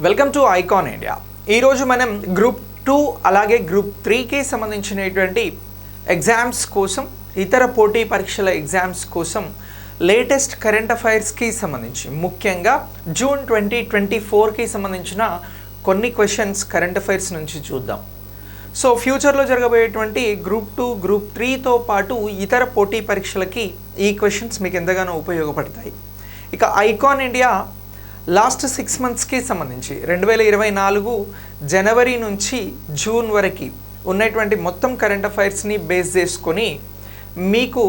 Welcome to icon India. ఈరోజు మనం group 2 అలాగే గ్రూప్ 3కి సంబంధించినటువంటి ఎగ్జామ్స్ కోసం, ఇతర పోటీ పరీక్షల ఎగ్జామ్స్ కోసం లేటెస్ట్ కరెంట్ అఫైర్స్కి సంబంధించి ముఖ్యంగా జూన్ 2024కి సంబంధించిన కొన్ని క్వశ్చన్స్ కరెంట్ అఫైర్స్ నుంచి చూద్దాం. సో ఫ్యూచర్లో జరగబోయేటువంటి గ్రూప్ 2, గ్రూప్ 3తో పాటు ఇతర పోటీ పరీక్షలకి ఈ క్వశ్చన్స్ మీకు ఎంతగానో ఉపయోగపడతాయి. ఇక ఐకాన్ ఇండియా లాస్ట్ 6 మంత్స్కి సంబంధించి 2024 జనవరి నుంచి జూన్ వరకు ఉన్నటువంటి మొత్తం కరెంట్ అఫైర్స్ని బేస్ చేసుకొని మీకు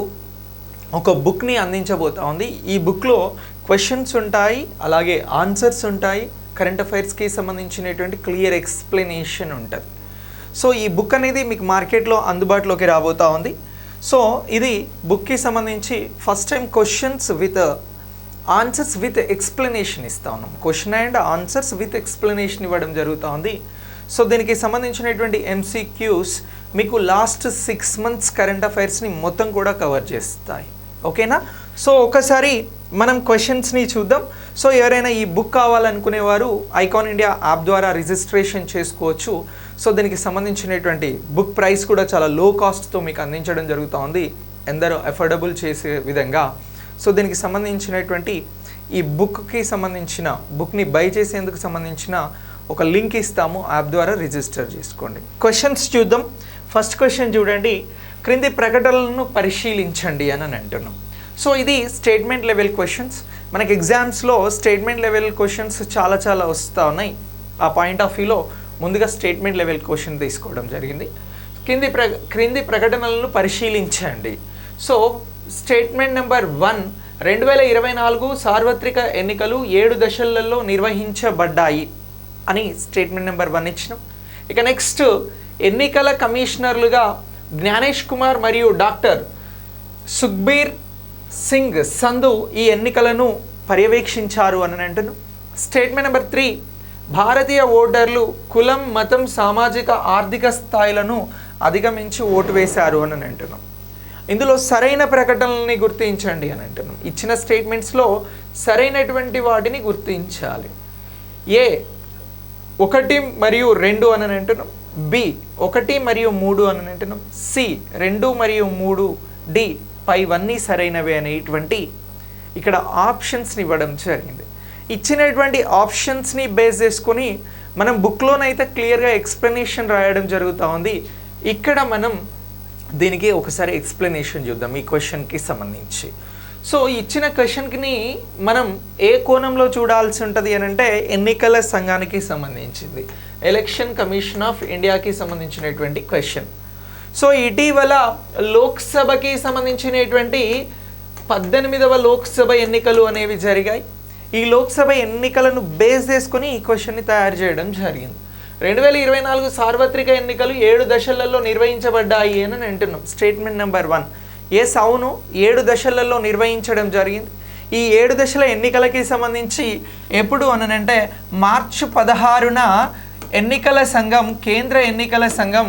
ఒక బుక్ని అందించబోతా ఉంది. ఈ బుక్లో క్వశ్చన్స్ ఉంటాయి, అలాగే ఆన్సర్స్ ఉంటాయి, కరెంట్ అఫైర్స్కి సంబంధించినటువంటి క్లియర్ ఎక్స్ప్లెనేషన్ ఉంటుంది. సో ఈ బుక్ అనేది మీకు మార్కెట్లో అందుబాటులోకి రాబోతూ ఉంది. సో ఇది బుక్కి సంబంధించి first time questions with answers with explanation ఇస్తా ఉన్నాం. Question and answers with explanation ఇవ్వడం జరుగుతూ ఉంది. సో దీనికి సంబంధించినటువంటి MCQs మీకు లాస్ట్ 6 మంత్స్ కరెంట్ అఫైర్స్ని మొత్తం కూడా కవర్ చేస్తాయి. ఓకేనా? సో ఒకసారి మనం క్వశ్చన్స్ని చూద్దాం. సో ఎవరైనా ఈ బుక్ కావాలనుకునేవారు ఐకాన్ ఇండియా యాప్ ద్వారా రిజిస్ట్రేషన్ చేసుకోవచ్చు. సో దీనికి సంబంధించినటువంటి బుక్ ప్రైస్ కూడా చాలా లో కాస్ట్తో మీకు అందించడం జరుగుతూ ఉంది, ఎందరో అఫోర్డబుల్ చేసే విధంగా. సో దీనికి సంబంధించినటువంటి ఈ బుక్కి సంబంధించిన బుక్ని బై చేసేందుకు సంబంధించిన ఒక లింక్ ఇస్తాము, యాప్ ద్వారా రిజిస్టర్ చేసుకోండి. క్వశ్చన్స్ చూద్దాం. ఫస్ట్ క్వశ్చన్ చూడండి, క్రింది ప్రకటనలను పరిశీలించండి అని అంటున్నాం. సో ఇది స్టేట్మెంట్ లెవెల్ క్వశ్చన్స్. మనకి ఎగ్జామ్స్లో స్టేట్మెంట్ లెవెల్ క్వశ్చన్స్ చాలా వస్తూ ఉన్నాయి. ఆ పాయింట్ ఆఫ్ వ్యూలో ముందుగా స్టేట్మెంట్ లెవెల్ క్వశ్చన్ తీసుకోవడం జరిగింది. క్రింది ప్రకటనలను పరిశీలించండి. సో స్టేట్మెంట్ నెంబర్ 1, 2024 సార్వత్రిక ఎన్నికలు 7 దశలలో నిర్వహించబడ్డాయి అని స్టేట్మెంట్ నెంబర్ 1 ఇచ్చినాం. ఇక నెక్స్ట్, ఎన్నికల కమిషనర్లుగా జ్ఞానేష్ కుమార్ మరియు డాక్టర్ సుఖ్బీర్ సింగ్ సంధు ఈ ఎన్నికలను పర్యవేక్షించారు అని అంటున్నాం. స్టేట్మెంట్ నెంబర్ 3, భారతీయ ఓటర్లు కులం, మతం, సామాజిక ఆర్థిక స్థాయిలను అధిగమించి ఓటు వేశారు అని అంటున్నాం. ఇందులో సరైన ప్రకటనల్ని గుర్తించండి అని అంటున్నాం. ఇచ్చిన స్టేట్మెంట్స్లో సరైనటువంటి వాటిని గుర్తించాలి. A 1 మరియు 2 అని అంటున్నాం. B 1 మరియు 3 అని అంటున్నాం. C 2 మరియు 3, D పైవన్నీ సరైనవే అనేటువంటి ఇక్కడ ఆప్షన్స్ని ఇవ్వడం జరిగింది. ఇచ్చినటువంటి ఆప్షన్స్ని బేస్ చేసుకొని మనం బుక్లోనైతే క్లియర్గా ఎక్స్ప్లెనేషన్ రాయడం జరుగుతూ ఉంది. ఇక్కడ మనం దీనికి ఒకసారి ఎక్స్ప్లెనేషన్ చూద్దాం ఈ క్వశ్చన్కి సంబంధించి. సో ఇచ్చిన క్వశ్చన్కి మనం ఏ కోణంలో చూడాల్సి ఉంటుంది అని అంటే ఎన్నికల సంఘానికి సంబంధించింది, ఎలక్షన్ కమిషన్ ఆఫ్ ఇండియాకి సంబంధించినటువంటి క్వశ్చన్. సో ఇటీవల లోక్సభకి సంబంధించినటువంటి 18వ లోక్సభ ఎన్నికలు అనేవి జరిగాయి. ఈ లోక్సభ ఎన్నికలను బేస్ చేసుకొని ఈ క్వశ్చన్ని తయారు చేయడం జరిగింది. 2024 సార్వత్రిక ఎన్నికలు 7 దశలలో నిర్వహించబడ్డాయి అని అంటున్నాం. స్టేట్మెంట్ నెంబర్ 1, ఎస్ అవును, 7 దశలలో నిర్వహించడం జరిగింది. ఈ 7 దశల ఎన్నికలకి సంబంధించి ఎప్పుడు అనంటే మార్చి 16న ఎన్నికల సంఘం, కేంద్ర ఎన్నికల సంఘం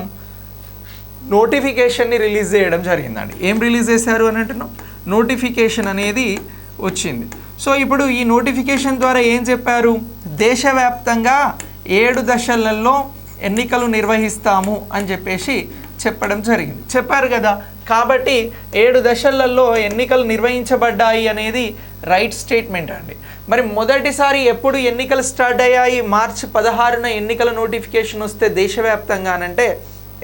నోటిఫికేషన్ని రిలీజ్ చేయడం జరిగిందండి. ఏం రిలీజ్ చేశారు అని అంటున్నాం, నోటిఫికేషన్ అనేది వచ్చింది. సో ఇప్పుడు ఈ నోటిఫికేషన్ ద్వారా ఏం చెప్పారు, దేశవ్యాప్తంగా 7 దశలలో ఎన్నికలు నిర్వహిస్తాము అని చెప్పేసి చెప్పడం జరిగింది. చెప్పారు కదా, కాబట్టి 7 దశలలో ఎన్నికలు నిర్వహించబడ్డాయి అనేది రైట్ స్టేట్మెంట్ అండి. మరి మొదటిసారి ఎప్పుడు ఎన్నికలు స్టార్ట్ అయ్యాయి, మార్చి 16న ఎన్నికల నోటిఫికేషన్ వస్తే దేశవ్యాప్తంగా అనంటే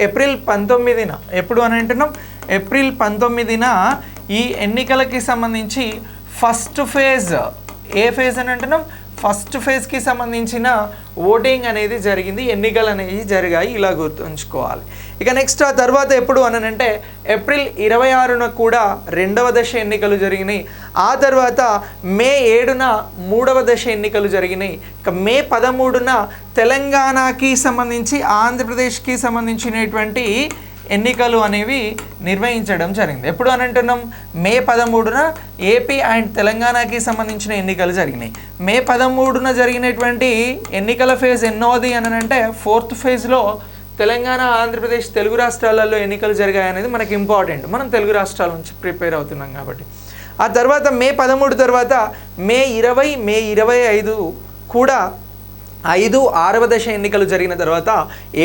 ఏప్రిల్ 19న. ఎప్పుడు అని అంటున్నాం, ఏప్రిల్ 19న ఈ ఎన్నికలకి సంబంధించి ఫస్ట్ ఫేజ్, ఏ ఫేజ్ అని అంటున్నాం, ఫస్ట్ ఫేజ్కి సంబంధించిన ఓటింగ్ అనేది జరిగింది, ఎన్నికలు అనేవి జరిగాయి, ఇలా గుర్తుంచుకోవాలి. ఇక నెక్స్ట్ ఆ తర్వాత ఎప్పుడు అనంటే ఏప్రిల్ 26న కూడా 2వ దశ ఎన్నికలు జరిగినాయి. ఆ తర్వాత మే 7న 3వ దశ ఎన్నికలు జరిగినాయి. ఇక మే 13న తెలంగాణకి సంబంధించి, ఆంధ్రప్రదేశ్కి సంబంధించినటువంటి ఎన్నికలు అనేవి నిర్వహించడం జరిగింది. ఎప్పుడు అని అంటున్నాం, మే 13న ఏపీ అండ్ తెలంగాణకి సంబంధించిన ఎన్నికలు జరిగినాయి. మే 13న జరిగినటువంటి ఎన్నికల ఫేజ్ ఎన్నోది అని అంటే 4th ఫేజ్లో తెలంగాణ, ఆంధ్రప్రదేశ్, తెలుగు రాష్ట్రాలలో ఎన్నికలు జరిగాయి అనేది మనకి ఇంపార్టెంట్. మనం తెలుగు రాష్ట్రాల నుంచి ప్రిపేర్ అవుతున్నాం కాబట్టి. ఆ తర్వాత మే 13 తర్వాత మే 20, మే 25 కూడా 6వ దశ ఎన్నికలు జరిగిన తర్వాత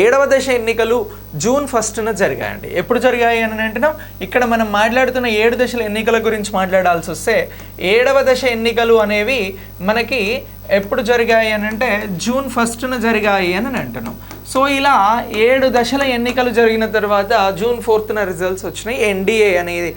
7వ దశ ఎన్నికలు జూన్ 1న జరిగాయండి. ఎప్పుడు జరిగాయి అని అంటున్నాం, ఇక్కడ మనం మాట్లాడుతున్న 7 దశల ఎన్నికల గురించి మాట్లాడాల్సి వస్తే 7వ దశ ఎన్నికలు అనేవి మనకి ఎప్పుడు జరిగాయి అని అంటే జూన్ 1న జరిగాయి అని అంటున్నాం. సో ఇలా 7 దశల ఎన్నికలు జరిగిన తర్వాత జూన్ 4న రిజల్ట్స్ వచ్చినాయి. ఎన్డీఏ అనేది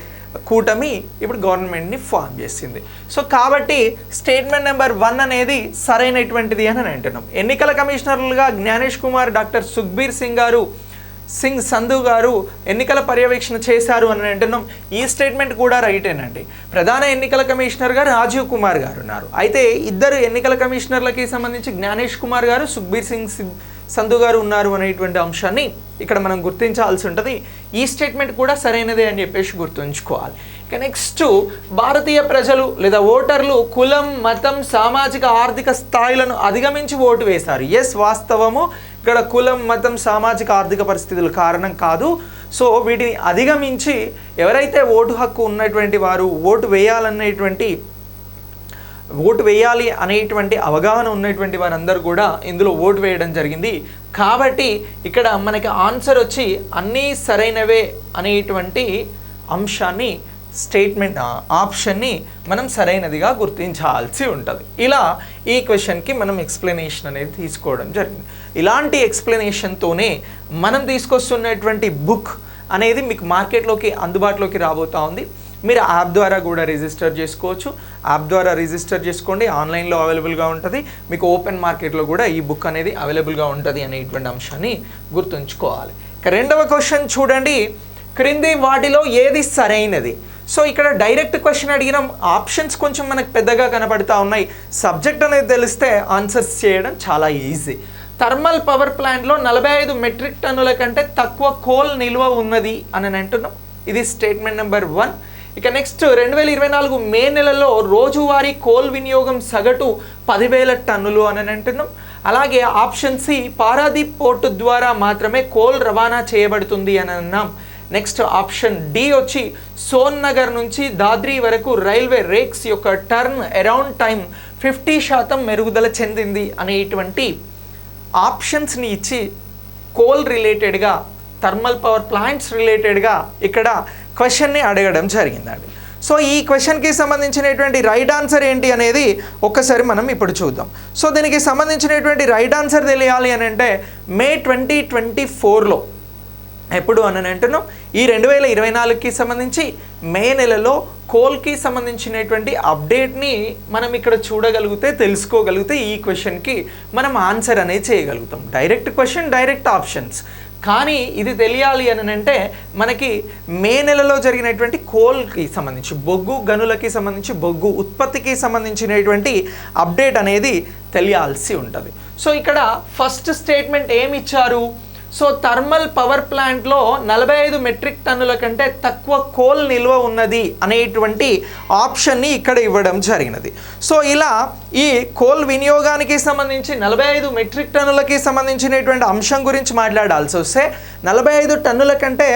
కూటమి ఇప్పుడు గవర్నమెంట్ని ఫామ్ చేసింది. సో కాబట్టి స్టేట్మెంట్ నెంబర్ 1 అనేది సరైనటువంటిది అని అంటున్నాం. ఎన్నికల కమిషనర్లుగా జ్ఞానేష్ కుమార్, డాక్టర్ సుఖ్బీర్ సింగ్ సంధు గారు ఎన్నికల పర్యవేక్షణ చేశారు అని అంటున్నాం. ఈ స్టేట్మెంట్ కూడా రైటేనండి. ప్రధాన ఎన్నికల కమిషనర్గా రాజీవ్ కుమార్ గారు ఉన్నారు. అయితే ఇద్దరు ఎన్నికల కమిషనర్లకి సంబంధించి జ్ఞానేష్ కుమార్ గారు, సుఖ్బీర్ సింగ్ సంధు గారు ఉన్నారు అనేటువంటి అంశాన్ని ఇక్కడ మనం గుర్తించాల్సి ఉంటుంది. ఈ స్టేట్మెంట్ కూడా సరైనదే అని చెప్పేసి గుర్తుంచుకోవాలి. ఇక నెక్స్ట్, భారతీయ ప్రజలు లేదా ఓటర్లు కులం, మతం, సామాజిక ఆర్థిక స్థాయిలను అధిగమించి ఓటు వేశారు. ఎస్, వాస్తవము. ఇక్కడ కులం, మతం, సామాజిక ఆర్థిక పరిస్థితుల కారణం కాదు. సో వీటిని అధిగమించి ఎవరైతే ఓటు హక్కు ఉన్నటువంటి వారు ఓటు వేయాలి అనేటువంటి అవగాహన ఉన్నటువంటి వారందరూ కూడా ఇందులో ఓటు వేయడం జరిగింది. కాబట్టి ఇక్కడ మనకి ఆన్సర్ వచ్చి అన్నీ సరైనవే అనేటువంటి అంశాన్ని స్టేట్మెంట్ ఆప్షన్ని మనం సరైనదిగా గుర్తించాల్సి ఉంటుంది. ఇలా ఈ క్వశ్చన్కి మనం ఎక్స్ప్లెనేషన్ అనేది తీసుకోవడం జరిగింది. ఇలాంటి ఎక్స్ప్లెనేషన్తోనే మనం తీసుకొస్తున్నటువంటి బుక్ అనేది మీకు మార్కెట్లోకి అందుబాటులోకి రాబోతూ ఉంది. మీరు యాప్ ద్వారా కూడా రిజిస్టర్ చేసుకోవచ్చు. యాప్ ద్వారా రిజిస్టర్ చేసుకోండి, ఆన్లైన్లో అవైలబుల్గా ఉంటుంది. మీకు ఓపెన్ మార్కెట్లో కూడా ఈ బుక్ అనేది అవైలబుల్గా ఉంటుంది అనేటువంటి అంశాన్ని గుర్తుంచుకోవాలి. ఇక రెండవ క్వశ్చన్ చూడండి, క్రింది వాటిలో ఏది సరైనది? సో ఇక్కడ డైరెక్ట్ క్వశ్చన్ అడిగినాం, ఆప్షన్స్ కొంచెం మనకు పెద్దగా కనబడుతూ ఉన్నాయి. సబ్జెక్ట్ అనేది తెలిస్తే ఆన్సర్స్ చేయడం చాలా ఈజీ. థర్మల్ పవర్ ప్లాంట్లో 45 మెట్రిక్ టన్నుల కంటే తక్కువ కోల్ నిల్వ ఉన్నది అని అంటున్నాం. ఇది స్టేట్మెంట్ నెంబర్ 1. ఇక నెక్స్ట్, 2024 మే నెలలో రోజువారీ కోల్ వినియోగం సగటు 10,000 టన్నులు అని అంటున్నాం. అలాగే ఆప్షన్ సి, పారాదీప్ పోర్టు ద్వారా మాత్రమే కోల్ రవాణా చేయబడుతుంది అని అన్నాం. నెక్స్ట్ ఆప్షన్ డి వచ్చి సోన్ నగర్ నుంచి దాద్రి వరకు రైల్వే రేక్స్ యొక్క టర్న్ అరౌండ్ టైం 50% మెరుగుదల చెందింది అనేటువంటి ఆప్షన్స్ని ఇచ్చి కోల్ రిలేటెడ్గా, థర్మల్ పవర్ ప్లాంట్స్ రిలేటెడ్గా ఇక్కడ క్వశ్చన్ని అడగడం జరిగిందండి. సో ఈ క్వశ్చన్కి సంబంధించినటువంటి రైట్ ఆన్సర్ ఏంటి అనేది ఒక్కసారి మనం ఇప్పుడు చూద్దాం. సో దీనికి సంబంధించినటువంటి రైట్ ఆన్సర్ తెలియాలి అని అంటే మే 2024లో ఎప్పుడు అని అంటున్నాం, ఈ 2024కి సంబంధించి మే నెలలో కోల్కి సంబంధించినటువంటి అప్డేట్ని మనం ఇక్కడ చూడగలిగితే, తెలుసుకోగలిగితే ఈ క్వశ్చన్కి మనం ఆన్సర్ అనేది చేయగలుగుతాం. Direct question, direct options. కానీ ఇది తెలియాలి అని అంటే మనకి మే నెలలో జరిగినటువంటి కోల్కి సంబంధించి, బొగ్గు గనులకి సంబంధించి, బొగ్గు ఉత్పత్తికి సంబంధించినటువంటి అప్డేట్ అనేది తెలియాల్సి ఉంటుంది. సో ఇక్కడ ఫస్ట్ స్టేట్మెంట్ ఏమి ఇచ్చారు? సో థర్మల్ పవర్ ప్లాంట్లో 45 మెట్రిక్ టన్నుల కంటే తక్కువ కోల్ నిల్వ ఉన్నది అనేటువంటి ఆప్షన్ని ఇక్కడ ఇవ్వడం జరిగినది. సో ఇలా ఈ కోల్ వినియోగానికి సంబంధించి 45 మెట్రిక్ టన్నులకి సంబంధించినటువంటి అంశం గురించి మాట్లాడాల్సి వస్తే 45 టన్నుల కంటే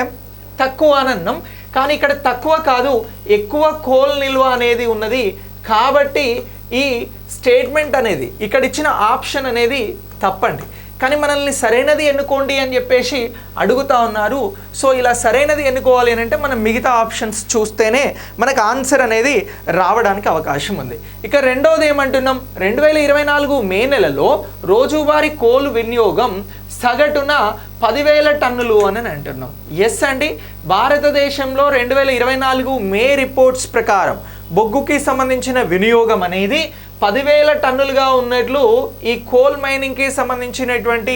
తక్కువ అని అన్నాం. కానీ ఇక్కడ తక్కువ కాదు, ఎక్కువ కోల్ నిల్వ అనేది ఉన్నది. కాబట్టి ఈ స్టేట్మెంట్ అనేది, ఇక్కడ ఇచ్చిన ఆప్షన్ అనేది తప్పండి. కానీ మనల్ని సరైనది ఎన్నుకోండి అని చెప్పేసి అడుగుతూ ఉన్నారు. సో ఇలా సరైనది ఎన్నుకోవాలి అని అంటే మనం మిగతా ఆప్షన్స్ చూస్తేనే మనకు ఆన్సర్ అనేది రావడానికి అవకాశం ఉంది. ఇక రెండవది ఏమంటున్నాం, 2024 మే నెలలో రోజువారీ కోల్ వినియోగం సగటున 10,000 టన్నులు అని అంటున్నాం. ఎస్ అండి, భారతదేశంలో 2024 మే రిపోర్ట్స్ ప్రకారం బొగ్గుకి సంబంధించిన వినియోగం అనేది 10,000 టన్నులుగా ఉన్నట్లు ఈ కోల్ మైనింగ్కి సంబంధించినటువంటి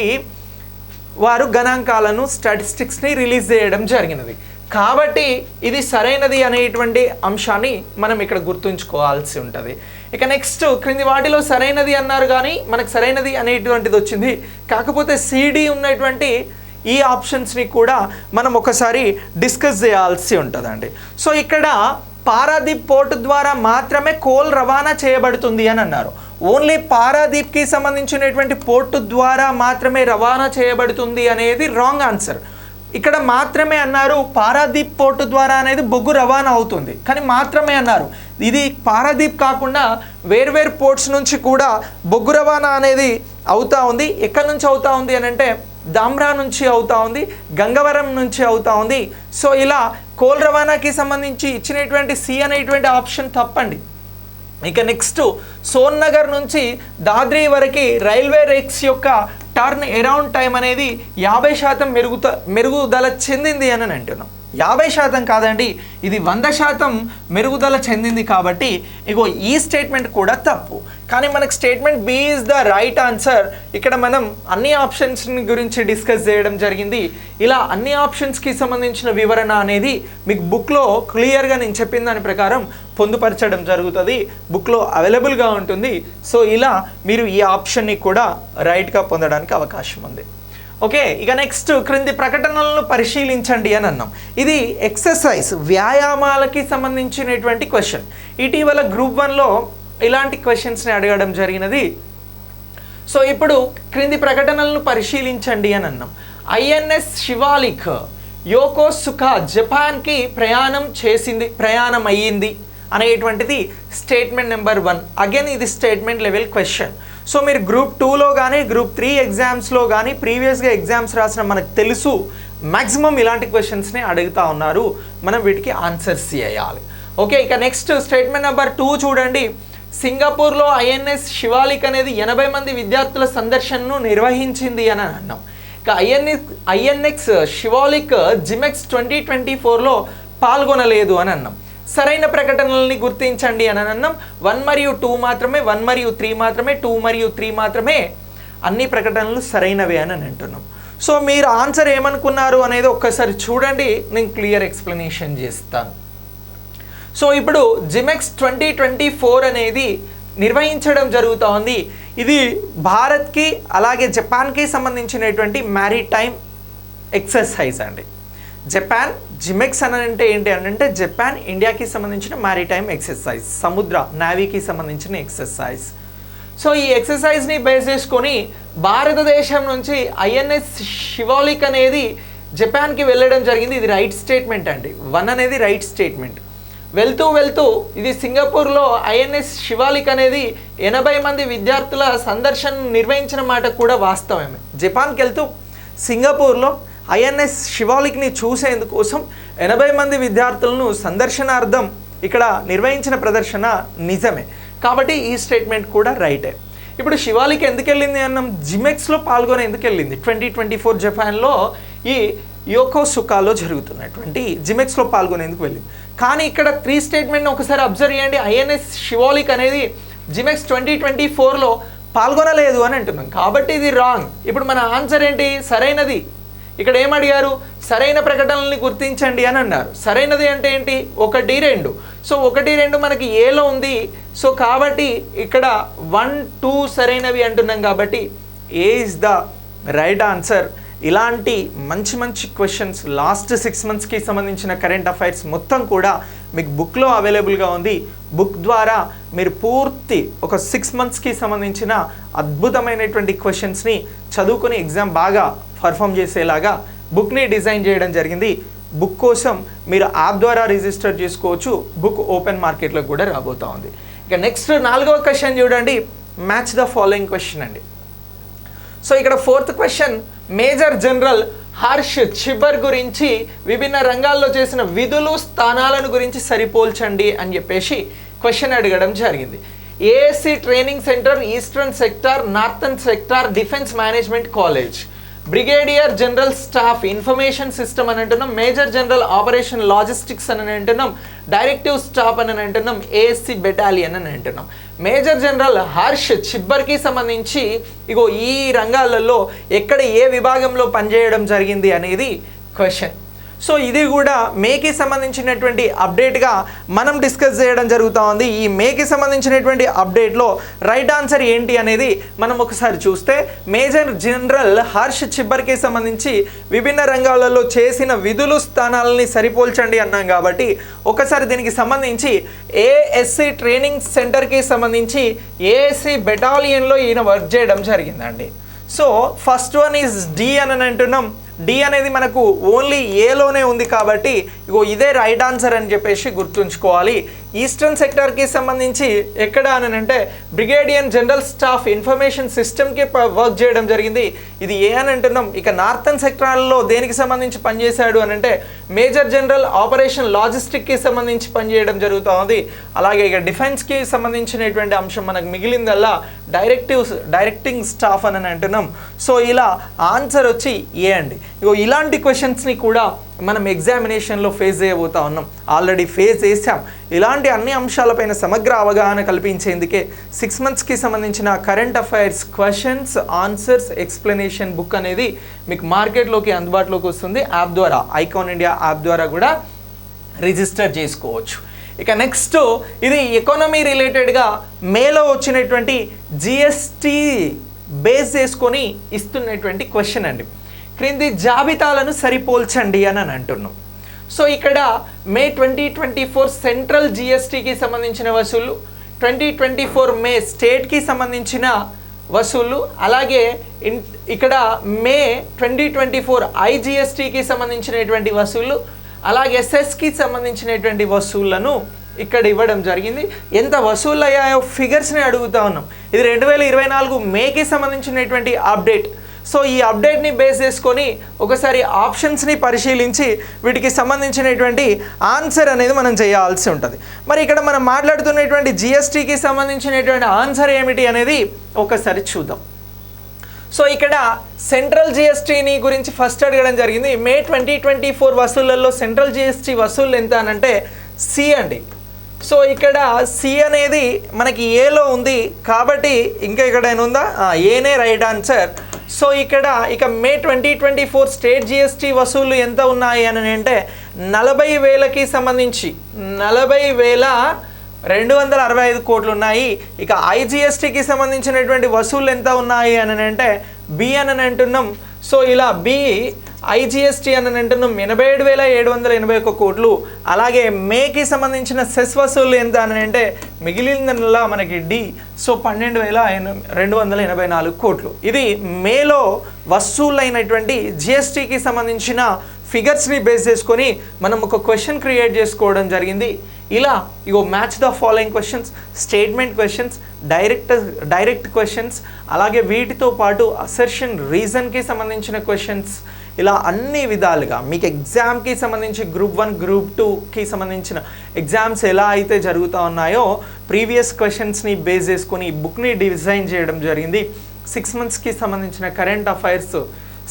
వారు గణాంకాలను, స్టాటిస్టిక్స్ని రిలీజ్ చేయడం జరిగినది. కాబట్టి ఇది సరైనది అనేటువంటి అంశాన్ని మనం ఇక్కడ గుర్తుంచుకోవాల్సి ఉంటుంది. ఇక నెక్స్ట్, క్రింది వాటిలో సరైనది అన్నారు కానీ మనకు సరైనది అనేటువంటిది వచ్చింది. కాకపోతే సిడి ఉన్నటువంటి ఈ ఆప్షన్స్ని కూడా మనం ఒకసారి డిస్కస్ చేయాల్సి ఉంటుందండి. సో ఇక్కడ పారాదీప్ పోర్టు ద్వారా మాత్రమే కోల్ రవాణా చేయబడుతుంది అని అన్నారు. ఓన్లీ పారాదీప్కి సంబంధించినటువంటి పోర్టు ద్వారా మాత్రమే రవాణా చేయబడుతుంది అనేది రాంగ్ ఆన్సర్. ఇక్కడ మాత్రమే అన్నారు, పారాదీప్ పోర్టు ద్వారా అనేది బొగ్గు రవాణా అవుతుంది కానీ మాత్రమే అన్నారు. ఇది పారాదీప్ కాకుండా వేర్వేరు పోర్ట్స్ నుంచి కూడా బొగ్గు రవాణా అనేది అవుతా ఉంది. ఎక్కడి నుంచి అవుతా ఉంది అని అంటే ధామ్రా నుంచి అవుతా ఉంది, గంగవరం నుంచి అవుతా ఉంది. సో ఇలా కోల్ రవాణాకి సంబంధించి ఇచ్చినటువంటి సి అనేటువంటి ఆప్షన్ తప్పండి. ఇక నెక్స్ట్ సోన్ నగర్ నుంచి దాద్రీ వరకు రైల్వే రేక్స్ యొక్క టర్న్ అరౌండ్ టైం అనేది 50% మెరుగుదల చెందింది అని అంటున్నాం. 50% కాదండి, ఇది 100% మెరుగుదల చెందింది. కాబట్టి ఇగో ఈ స్టేట్మెంట్ కూడా తప్పు. కానీ మనకు statement B is the right answer. ఇక్కడ మనం అన్ని ఆప్షన్స్ గురించి డిస్కస్ చేయడం జరిగింది. ఇలా అన్ని ఆప్షన్స్కి సంబంధించిన వివరణ అనేది మీకు బుక్లో క్లియర్గా నేను చెప్పిన దాని ప్రకారం పొందుపరచడం జరుగుతుంది, బుక్లో అవైలబుల్గా ఉంటుంది. సో ఇలా మీరు ఈ ఆప్షన్ని కూడా రైట్గా పొందడానికి అవకాశం ఉంది. ఓకే, ఇక నెక్స్ట్ క్రింది ప్రకటనలను పరిశీలించండి అని అన్నాం. ఇది ఎక్సర్సైజ్ వ్యాయామాలకి సంబంధించినటువంటి క్వశ్చన్. ఇటీవల గ్రూప్ 1లో ఇలాంటి క్వశ్చన్స్ని అడగడం జరిగినది. సో ఇప్పుడు క్రింది ప్రకటనలను పరిశీలించండి అని అన్నాం. ఐఎన్ఎస్ శివాలిక్ యోకోసుకా జపాన్కి ప్రయాణం అయ్యింది అనేటువంటిది స్టేట్మెంట్ నెంబర్ 1. అగైన్ ఇది స్టేట్మెంట్ లెవెల్ క్వశ్చన్. సో మీరు గ్రూప్ 2లో కానీ గ్రూప్ 3 ఎగ్జామ్స్లో కానీ ప్రీవియస్గా ఎగ్జామ్స్ రాసిన మనకు తెలుసు మ్యాక్సిమం ఇలాంటి క్వశ్చన్స్ని అడుగుతూ ఉన్నారు. మనం వీటికి ఆన్సర్స్ చేయాలి. ఓకే, ఇక నెక్స్ట్ స్టేట్మెంట్ నెంబర్ 2 చూడండి. సింగపూర్లో ఐఎన్ఎస్ శివాలిక్ అనేది 80 మంది విద్యార్థుల సందర్శనను నిర్వహించింది అని అన్నాం. ఇక ఐఎన్ఎక్స్ శివాలిక్ జిమెక్స్ 2024లో పాల్గొనలేదు అని అన్నాం. సరైన ప్రకటనలని గుర్తించండి అని అన్నాం. 1 మరియు 2 మాత్రమే, 1 మరియు 3 మాత్రమే, 2 మరియు 3 మాత్రమే అన్ని ప్రకటనలు సరైనవే అని అంటున్నాం. సో మీరు ఆన్సర్ ఏమనుకున్నారు అనేది ఒక్కసారి చూడండి, నేను క్లియర్ ఎక్స్ప్లెనేషన్ చేస్తాను. సో ఇప్పుడు జిమెక్స్ 2024 అనేది నిర్వహించడం జరుగుతూ ఉంది. ఇది భారత్కి అలాగే జపాన్కి సంబంధించినటువంటి మ్యారిటైమ్ ఎక్సర్సైజ్ అండి. జపాన్ జిమెక్స్ అని అంటే ఏంటి అని అంటే జపాన్ ఇండియాకి సంబంధించిన మ్యారిటైమ్ ఎక్సర్సైజ్, సముద్ర నేవీకి సంబంధించిన ఎక్సర్సైజ్. సో ఈ ఎక్సర్సైజ్ని బేస్ చేసుకొని భారతదేశం నుంచి ఐఎన్ఎస్ శివాలిక్ అనేది జపాన్కి వెళ్ళడం జరిగింది. ఇది రైట్ స్టేట్మెంట్ అండి. 1 అనేది రైట్ స్టేట్మెంట్. వెళ్తూ ఇది సింగపూర్లో ఐఎన్ఎస్ శివాలిక్ అనేది 80 మంది విద్యార్థుల సందర్శన నిర్వహించిన మాట కూడా వాస్తవమే. జపాన్కి వెళ్తూ సింగపూర్లో ఐఎన్ఎస్ శివాలిక్ని చూసేందుకోసం 80 మంది విద్యార్థులను సందర్శనార్థం ఇక్కడ నిర్వహించిన ప్రదర్శన నిజమే. కాబట్టి ఈ స్టేట్మెంట్ కూడా రైటే. ఇప్పుడు శివాలిక్ ఎందుకు వెళ్ళింది అన్నాం? జిమెక్స్లో పాల్గొనే ఎందుకు వెళ్ళింది? 2024 జపాన్లో ఈ యోకోసుకాలో జరుగుతున్నటువంటి జిమెక్స్లో పాల్గొనేందుకు వెళ్ళింది. కానీ ఇక్కడ 3 స్టేట్మెంట్ని ఒకసారి అబ్జర్వ్ చేయండి. ఐఎన్ఎస్ శివాలిక్ అనేది జిమెక్స్ 2024లో పాల్గొనలేదు అని అంటున్నాం. కాబట్టి ఇది రాంగ్. ఇప్పుడు మన ఆన్సర్ ఏంటి? సరైనది. ఇక్కడ ఏమడిగారు? సరైన ప్రకటనల్ని గుర్తించండి అని అన్నారు. సరైనది అంటే ఏంటి? 1, 2. సో 1, 2 మనకి ఏలో ఉంది. సో కాబట్టి ఇక్కడ 1, 2 సరైనవి అంటున్నాం. కాబట్టి A is the right answer. ఇలాంటి మంచి క్వశ్చన్స్ లాస్ట్ 6 మంత్స్కి సంబంధించిన కరెంట్ అఫైర్స్ మొత్తం కూడా మీకు బుక్లో అవైలబుల్గా ఉంది. బుక్ ద్వారా మీరు పూర్తి ఒక 6 మంత్స్కి సంబంధించిన అద్భుతమైనటువంటి క్వశ్చన్స్ని చదువుకొని ఎగ్జామ్ బాగా పర్ఫామ్ చేసేలాగా బుక్ని డిజైన్ చేయడం జరిగింది. బుక్ కోసం మీరు యాప్ ద్వారా రిజిస్టర్ చేసుకోవచ్చు. బుక్ ఓపెన్ మార్కెట్లో కూడా రాబోతూ ఉంది. ఇక నెక్స్ట్ 4వ క్వశ్చన్ చూడండి. మ్యాచ్ ద ఫాలోయింగ్ క్వశ్చన్ అండి. సో ఇక్కడ 4th question Major General Harsh Chibber గురించి విభిన్న రంగాల్లో చేసిన విధులు స్థానాలను గురించి సరిపోల్చండి అని చెప్పేసి క్వశ్చన్ అడగడం జరిగింది. ASC training centre, eastern sector, northern sector, defence management college, brigadier general staff information system అని అంటున్నాం, మేజర్ జనరల్ ఆపరేషన్ లాజిస్టిక్స్ అని అంటున్నాం, డైరెక్టివ్ స్టాఫ్ అని అంటున్నాం, ఏఎస్సి బెటాలియన్ అని అంటున్నాం. మేజర్ జనరల్ హర్ష్ చిబ్బర్కి సంబంధించి ఇగో ఈ రంగాలలో ఎక్కడ ఏ విభాగంలో పనిచేయడం జరిగింది అనేది క్వశ్చన్. సో ఇది కూడా మేకి సంబంధించినటువంటి అప్డేట్గా మనం డిస్కస్ చేయడం జరుగుతూ ఉంది. ఈ మేకి సంబంధించినటువంటి అప్డేట్లో రైట్ ఆన్సర్ ఏంటి అనేది మనం ఒకసారి చూస్తే మేజర్ జనరల్ హర్ష్ చిబ్బర్కి సంబంధించి విభిన్న రంగాలలో చేసిన విధులు స్థానాలని సరిపోల్చండి అన్నాం. కాబట్టి ఒకసారి దీనికి సంబంధించి ఏఎస్సి ట్రైనింగ్ సెంటర్కి సంబంధించి ఏఎస్సి బెటాలియన్లో ఈయన వర్క్ చేయడం జరిగిందండి. So first one is D అని అంటున్నాం. డి అనేది మనకు ఓన్లీ ఏలోనే ఉంది కాబట్టి ఇగో ఇదే రైట్ ఆన్సర్ అని చెప్పేసి గుర్తుంచుకోవాలి. ఈస్టర్న్ సెక్టార్కి సంబంధించి ఎక్కడ అని అంటే బ్రిగేడియన్ జనరల్ స్టాఫ్ ఇన్ఫర్మేషన్ సిస్టమ్కి వర్క్ చేయడం జరిగింది. ఇది ఏ అని అంటున్నాం. ఇక నార్థన్ సెక్టార్లో దేనికి సంబంధించి పనిచేశాడు అని అంటే మేజర్ జనరల్ ఆపరేషన్ లాజిస్టిక్కి సంబంధించి పనిచేయడం జరుగుతూ ఉంది. అలాగే ఇక డిఫెన్స్కి సంబంధించినటువంటి అంశం మనకు మిగిలిందల్లా డైరెక్టింగ్ స్టాఫ్ అని అంటున్నాం. సో ఇలా ఆన్సర్ వచ్చి ఏ అండి. ఇలాంటి క్వశ్చన్స్ని కూడా మనం ఎగ్జామినేషన్లో ఫేస్ చేయబోతా ఉన్నాం, ఆల్రెడీ ఫేస్ చేసాం. ఇలాంటి అన్ని అంశాలపైన సమగ్ర అవగాహన కల్పించేందుకే 6 monthsకి సంబంధించిన current affairs questions answers explanation book అనేది మీకు మార్కెట్లోకి అందుబాటులోకి వస్తుంది. యాప్ ద్వారా, ఐకాన్ ఇండియా యాప్ ద్వారా కూడా రిజిస్టర్ చేసుకోవచ్చు. ఇక నెక్స్ట్ ఇది ఎకానమీ రిలేటెడ్గా మేలో వచ్చినటువంటి జిఎస్టీ బేస్ చేసుకొని ఇస్తున్నటువంటి క్వశ్చన్ అండి. క్రింది జాబితాలను సరిపోల్చండి అని అంటున్నాం. సో ఇక్కడ మే 2024 సెంట్రల్ జిఎస్టీకి సంబంధించిన వసూళ్ళు, 2024 మే స్టేట్కి సంబంధించిన వసూళ్ళు, అలాగే ఇక్కడ మే 2024 ఐజిఎస్టీకి సంబంధించినటువంటి వసూళ్ళు, అలాగే సెస్కి సంబంధించినటువంటి వసూళ్లను ఇక్కడ ఇవ్వడం జరిగింది. ఎంత వసూళ్ళు అయ్యాయో ఫిగర్స్ని అడుగుతా ఉన్నాం. ఇది 2024 మేకి సంబంధించినటువంటి అప్డేట్. సో ఈ అప్డేట్ని బేస్ చేసుకొని ఒకసారి ఆప్షన్స్ని పరిశీలించి వీటికి సంబంధించినటువంటి ఆన్సర్ అనేది మనం చేయాల్సి ఉంటుంది. మరి ఇక్కడ మనం మాట్లాడుతున్నటువంటి జిఎస్టీకి సంబంధించినటువంటి ఆన్సర్ ఏమిటి అనేది ఒకసారి చూద్దాం. సో ఇక్కడ సెంట్రల్ జిఎస్టీని గురించి ఫస్ట్ అడగడం జరిగింది. మే 2024 వసూళ్లలో సెంట్రల్ జిఎస్టీ వసూళ్ళు ఎంత అని అంటే సి అండి. సో ఇక్కడ సి అనేది మనకి ఏలో ఉంది కాబట్టి ఇంకా ఎక్కడైనా ఉందా, ఏనే రైట్ ఆన్సర్. సో ఇక్కడ ఇక మే 2024 స్టేట్ జిఎస్టీ వసూళ్ళు ఎంత ఉన్నాయి అని అంటే 40,000కి సంబంధించి 40,265 కోట్లు ఉన్నాయి. ఇక ఐజిఎస్టీకి సంబంధించినటువంటి వసూళ్ళు ఎంత ఉన్నాయి అని అంటే బి అని అంటున్నాం. సో ఇలా బి ఐజిఎస్టీ అని అంటున్నాం 87,781 కోట్లు. అలాగే మేకి సంబంధించిన సెస్ వసూళ్ళు ఎంత అని అంటే మిగిలిందల్లా మనకి డి. సో 12,284 కోట్లు. ఇది మేలో వసూలైనటువంటి జిఎస్టీకి సంబంధించిన ఫిగర్స్ని బేస్ చేసుకొని మనం ఒక క్వశ్చన్ క్రియేట్ చేసుకోవడం జరిగింది. ఇలా match the following questions, statement questions, direct questions, అలాగే వీటితో పాటు అసర్షన్ రీజన్కి సంబంధించిన క్వశ్చన్స్, ఇలా అన్ని విధాలుగా మీకు ఎగ్జామ్కి సంబంధించి గ్రూప్ 1 గ్రూప్ 2కి సంబంధించిన ఎగ్జామ్స్ ఎలా అయితే జరుగుతూ ఉన్నాయో ప్రీవియస్ క్వశ్చన్స్ని బేస్ చేసుకొని బుక్ని డిజైన్ చేయడం జరిగింది. 6 monthsకి సంబంధించిన current affairs,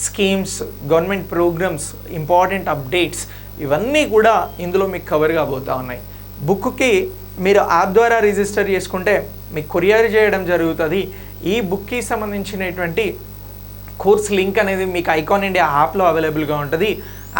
schemes, government programmes, important updates ఇవన్నీ కూడా ఇందులో మీకు కవర్ కాబోతూ ఉన్నాయి. బుక్కి మీరు యాప్ ద్వారా రిజిస్టర్ చేసుకుంటే మీకు కొరియర్ చేయడం జరుగుతుంది. ఈ బుక్కి సంబంధించినటువంటి కోర్స్ లింక్ అనేది మీకు ఐకాన్ ఇండియా యాప్లో అవైలబుల్గా ఉంటుంది.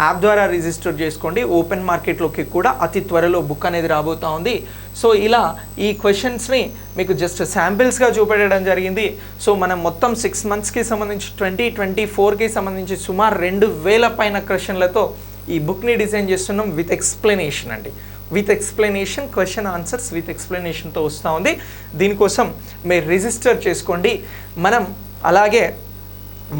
యాప్ ద్వారా రిజిస్టర్ చేసుకోండి. ఓపెన్ మార్కెట్లోకి కూడా అతి త్వరలో బుక్ అనేది రాబోతూ ఉంది. సో ఇలా ఈ క్వశ్చన్స్ని మీకు జస్ట్ శాంపిల్స్గా చూపెట్టడం జరిగింది. సో మనం మొత్తం 6 monthsకి సంబంధించి 2024కి సంబంధించి సుమారు 2,000 పైన క్వశ్చన్లతో ఈ బుక్ని డిజైన్ చేస్తున్నాం విత్ ఎక్స్ప్లెనేషన్ అండి. With explanation, question answers with ఎక్స్ప్లెనేషన్తో వస్తూ ఉంది. దీనికోసం మీరు రిజిస్టర్ చేసుకోండి. మనం అలాగే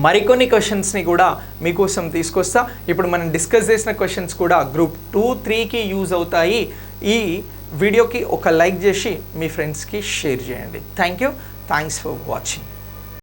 మరికొన్ని క్వశ్చన్స్ని కూడా మీకోసం తీసుకొస్తా. ఇప్పుడు మనం డిస్కస్ చేసిన క్వశ్చన్స్ కూడా గ్రూప్ 2, 3కి యూజ్ అవుతాయి. ఈ వీడియోకి ఒక లైక్ చేసి మీ ఫ్రెండ్స్కి షేర్ చేయండి. Thanks for watching.